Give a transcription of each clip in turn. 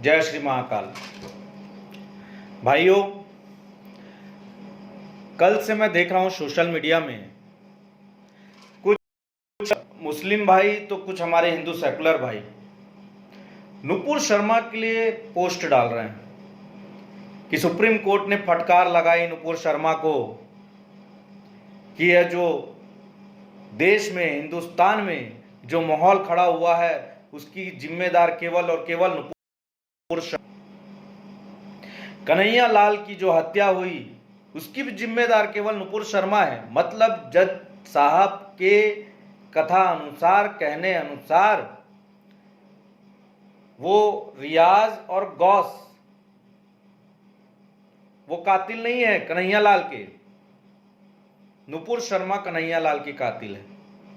जय श्री महाकाल। भाइयों, कल से मैं देख रहा हूं सोशल मीडिया में कुछ मुस्लिम भाई तो कुछ हमारे हिंदू सेकुलर भाई नुपुर शर्मा के लिए पोस्ट डाल रहे हैं कि सुप्रीम कोर्ट ने फटकार लगाई नुपुर शर्मा को कि यह जो देश में, हिंदुस्तान में जो माहौल खड़ा हुआ है उसकी जिम्मेदार केवल और केवल नुपुर शर्मा। कन्हैया लाल की जो हत्या हुई उसकी भी जिम्मेदार केवल नुपुर शर्मा है। मतलब जज साहब के कथा अनुसार, कहने अनुसार, वो रियाज और गौस वो कातिल नहीं है कन्हैया लाल के। नुपुर शर्मा कन्हैया लाल की कातिल है,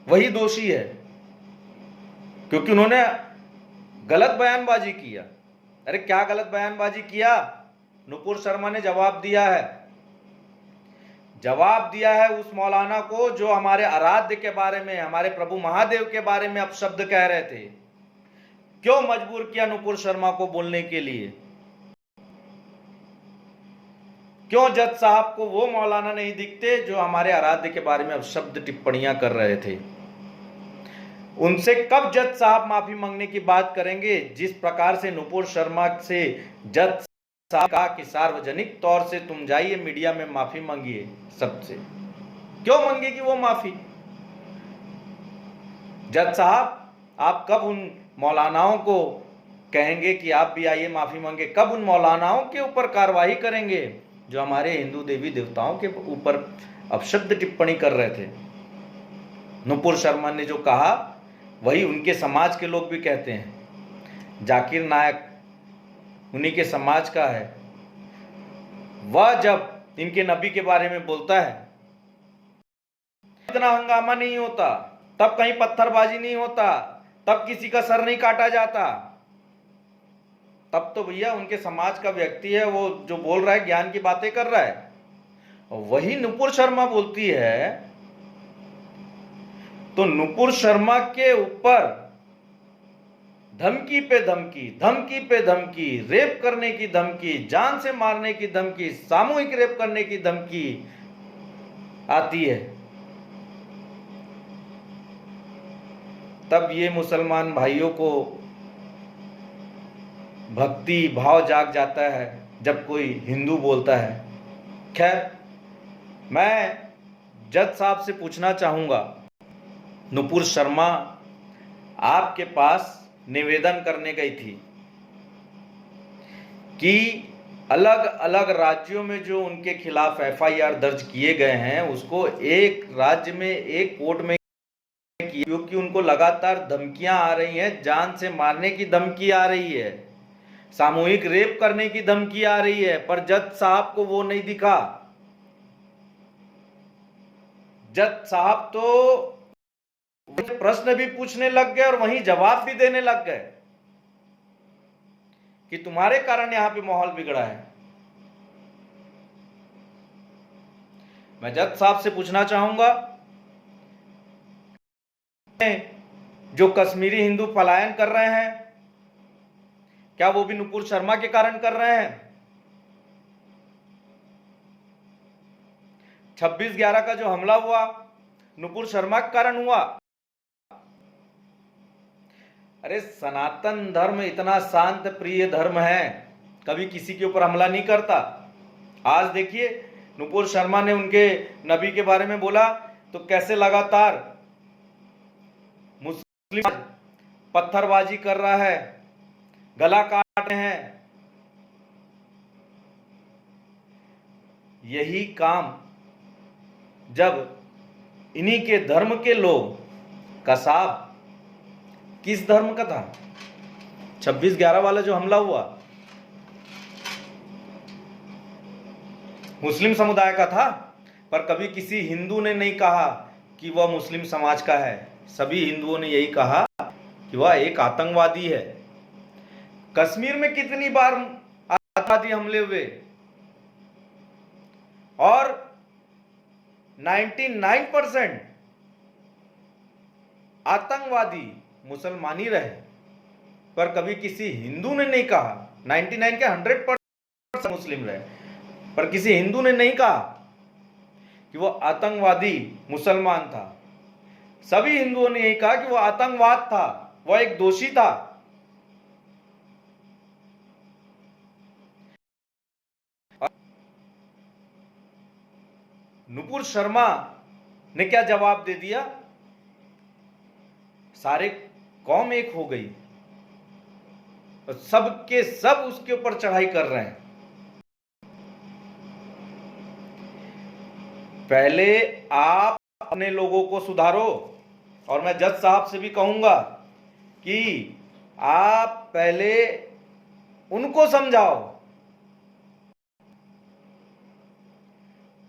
वही दोषी है, क्योंकि उन्होंने गलत बयानबाजी किया। अरे क्या गलत बयानबाजी किया? नुपुर शर्मा ने जवाब दिया है उस मौलाना को जो हमारे आराध्य के बारे में, हमारे प्रभु महादेव के बारे में अपशब्द कह रहे थे। क्यों मजबूर किया नुपुर शर्मा को बोलने के लिए? क्यों जज साहब को वो मौलाना नहीं दिखते जो हमारे आराध्य के बारे में अपशब्द टिप्पणियां कर रहे थे? उनसे कब जज साहब माफी मांगने की बात करेंगे? जिस प्रकार से नुपुर शर्मा से जज साहब कहा कि सार्वजनिक तौर से तुम जाइए मीडिया में माफी मांगिए सबसे, क्यों मांगेगी वो माफी? जज साहब, आप कब उन मौलानाओं को कहेंगे कि आप भी आइए माफी मांगे? कब उन मौलानाओं के ऊपर कार्रवाई करेंगे जो हमारे हिंदू देवी देवताओं के ऊपर अपशब्द टिप्पणी कर रहे थे? नुपुर शर्मा ने जो कहा वही उनके समाज के लोग भी कहते हैं। जाकिर नायक उन्हीं के समाज का है। वह जब इनके नबी के बारे में बोलता है, इतना हंगामा नहीं होता, तब कहीं पत्थरबाजी नहीं होता, तब किसी का सर नहीं काटा जाता, तब तो भैया उनके समाज का व्यक्ति है, वो जो बोल रहा है ज्ञान की बातें कर रहा है। वही नुपुर शर्मा बोलती है, तो नुपुर शर्मा के ऊपर धमकी पे धमकी, धमकी पे धमकी, रेप करने की धमकी, जान से मारने की धमकी, सामूहिक रेप करने की धमकी आती है। तब ये मुसलमान भाइयों को भक्ति भाव जाग जाता है जब कोई हिंदू बोलता है। खैर, मैं जज साहब से पूछना चाहूंगा, नुपुर शर्मा आपके पास निवेदन करने गई थी कि अलग अलग राज्यों में जो उनके खिलाफ एफआईआर दर्ज किए गए हैं उसको एक राज्य में, एक कोर्ट में, क्योंकि उनको लगातार धमकियां आ रही हैं, जान से मारने की धमकी आ रही है, सामूहिक रेप करने की धमकी आ रही है, पर जज साहब को वो नहीं दिखा। जज साहब तो प्रश्न भी पूछने लग गए और वहीं जवाब भी देने लग गए कि तुम्हारे कारण यहां पे माहौल बिगड़ा है। मैं जज साहब से पूछना चाहूंगा, जो कश्मीरी हिंदू पलायन कर रहे हैं, क्या वो भी नुपुर शर्मा के कारण कर रहे हैं? 26/11 का जो हमला हुआ नुपुर शर्मा के कारण हुआ। अरे सनातन धर्म इतना शांत प्रिय धर्म है, कभी किसी के ऊपर हमला नहीं करता। आज देखिए नुपुर शर्मा ने उनके नबी के बारे में बोला तो कैसे लगातार मुस्लिम पत्थरबाजी कर रहा है, गला काट रहे हैं। यही काम जब इन्हीं के धर्म के लोग, कसाब किस धर्म का था? 26/11 वाला जो हमला हुआ मुस्लिम समुदाय का था, पर कभी किसी हिंदू ने नहीं कहा कि वह मुस्लिम समाज का है। सभी हिंदुओं ने यही कहा कि वह एक आतंकवादी है। कश्मीर में कितनी बार आतंकवादी हमले हुए और 99% आतंकवादी मुसलमान ही रहे। पर कभी किसी हिंदू ने नहीं कहा, 99 के 100% मुस्लिम रहे, पर किसी हिंदू ने नहीं कहा कि वो आतंकवादी मुसलमान था। सभी हिंदुओं ने यही कहा कि वो आतंकवाद था, वह एक दोषी था। नुपुर शर्मा ने क्या जवाब दे दिया? सारे कौम एक हो गई और सब के सब उसके ऊपर चढ़ाई कर रहे हैं। पहले आप अपने लोगों को सुधारो, और मैं जज साहब से भी कहूंगा कि आप पहले उनको समझाओ,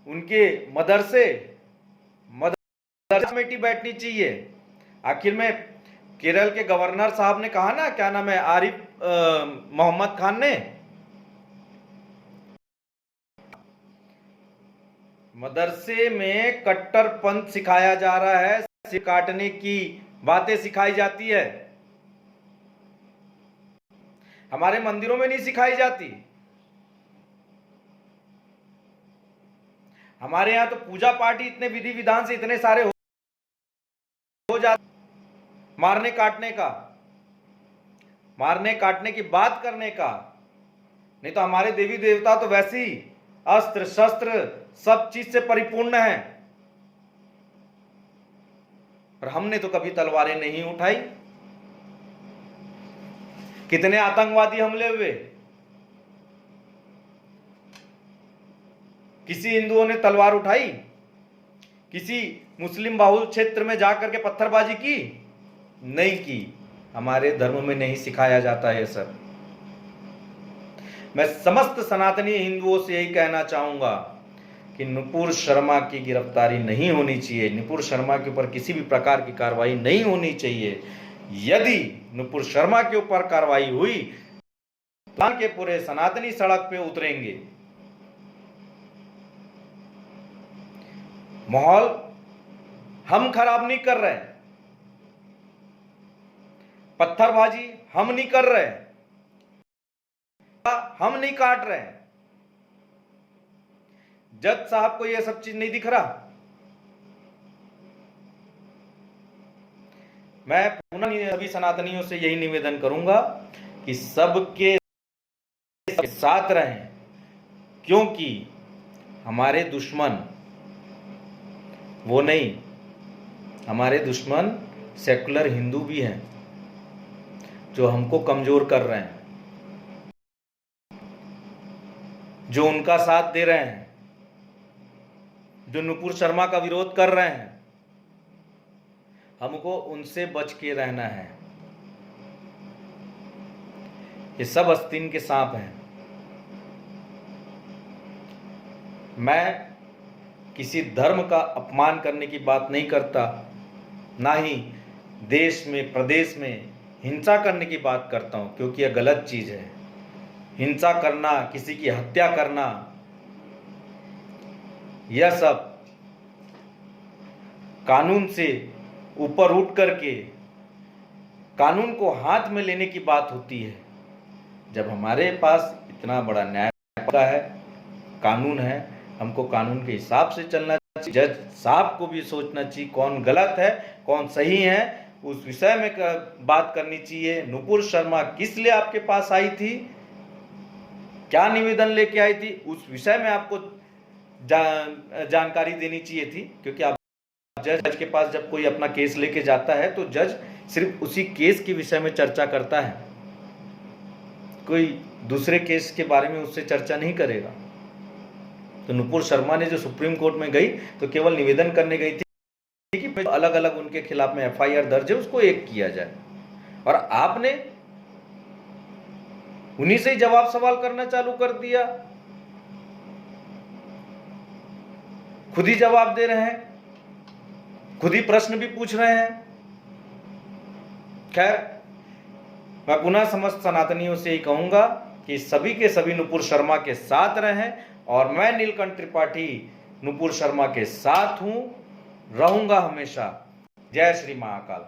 उनके मदरसे कमेटी बैठनी चाहिए। आखिर में केरल के गवर्नर साहब ने कहा ना, क्या नाम है, आरिफ मोहम्मद खान ने, मदरसे में कट्टरपंथ सिखाया जा रहा है, सिर काटने की बातें सिखाई जाती है, हमारे मंदिरों में नहीं सिखाई जाती। हमारे यहां तो पूजा पाठ ही इतने विधि विधान से इतने सारे हो जाते, मारने काटने की बात करने का नहीं, तो हमारे देवी देवता तो वैसे ही अस्त्र शस्त्र सब चीज से परिपूर्ण है, पर हमने तो कभी तलवारें नहीं उठाई। कितने आतंकवादी हमले हुए, किसी हिंदुओं ने तलवार उठाई? किसी मुस्लिम बाहुल क्षेत्र में जाकर के पत्थरबाजी की? नहीं की। हमारे धर्म में नहीं सिखाया जाता है सब। मैं समस्त सनातनी हिंदुओं से यही कहना चाहूंगा कि नुपुर शर्मा की गिरफ्तारी नहीं होनी चाहिए, नुपुर शर्मा के ऊपर किसी भी प्रकार की कार्रवाई नहीं होनी चाहिए। यदि नुपुर शर्मा के ऊपर कार्रवाई हुई तो के पूरे सनातनी सड़क पे उतरेंगे। माहौल हम खराब नहीं कर रहे, पत्थरबाजी हम नहीं कर रहे, हम नहीं काट रहे। जज साहब को यह सब चीज नहीं दिख रहा। मैं पुनः सभी सनातनियों से यही निवेदन करूंगा कि सबके साथ रहें, क्योंकि हमारे दुश्मन वो नहीं, हमारे दुश्मन सेकुलर हिंदू भी हैं जो हमको कमजोर कर रहे हैं, जो उनका साथ दे रहे हैं, जो नुपुर शर्मा का विरोध कर रहे हैं। हमको उनसे बच के रहना है। ये सब आस्तीन के सांप हैं। मैं किसी धर्म का अपमान करने की बात नहीं करता, ना ही देश में प्रदेश में हिंसा करने की बात करता हूं, क्योंकि यह गलत चीज है। हिंसा करना, किसी की हत्या करना, यह सब कानून से ऊपर उठ करके कानून को हाथ में लेने की बात होती है। जब हमारे पास इतना बड़ा न्यायपालिका है, कानून है, हमको कानून के हिसाब से चलना चाहिए। जज साहब को भी सोचना चाहिए कौन गलत है कौन सही है, उस विषय में बात करनी चाहिए। नुपुर शर्मा किस लिए आपके पास आई थी, क्या निवेदन लेके आई थी, उस विषय में आपको जानकारी देनी चाहिए थी। क्योंकि आप जज के पास जब कोई अपना केस लेके जाता है तो जज सिर्फ उसी केस के विषय में चर्चा करता है, कोई दूसरे केस के बारे में उससे चर्चा नहीं करेगा। तो नुपुर शर्मा ने जो सुप्रीम कोर्ट में गई तो केवल निवेदन करने गई थी कि अलग अलग उनके खिलाफ में एफआईआर दर्ज है, उसको एक किया जाए, और आपने उन्हीं से ही जवाब सवाल करना चालू कर दिया। खुद ही जवाब दे रहे हैं, खुद ही प्रश्न भी पूछ रहे हैं। खैर, मैं पुनः समस्त सनातनियों से ही कहूंगा कि सभी के सभी नुपुर शर्मा के साथ रहें, और मैं नीलकंठ त्रिपाठी नुपुर शर्मा के साथ हूं, रहूंगा हमेशा। जय श्री महाकाल।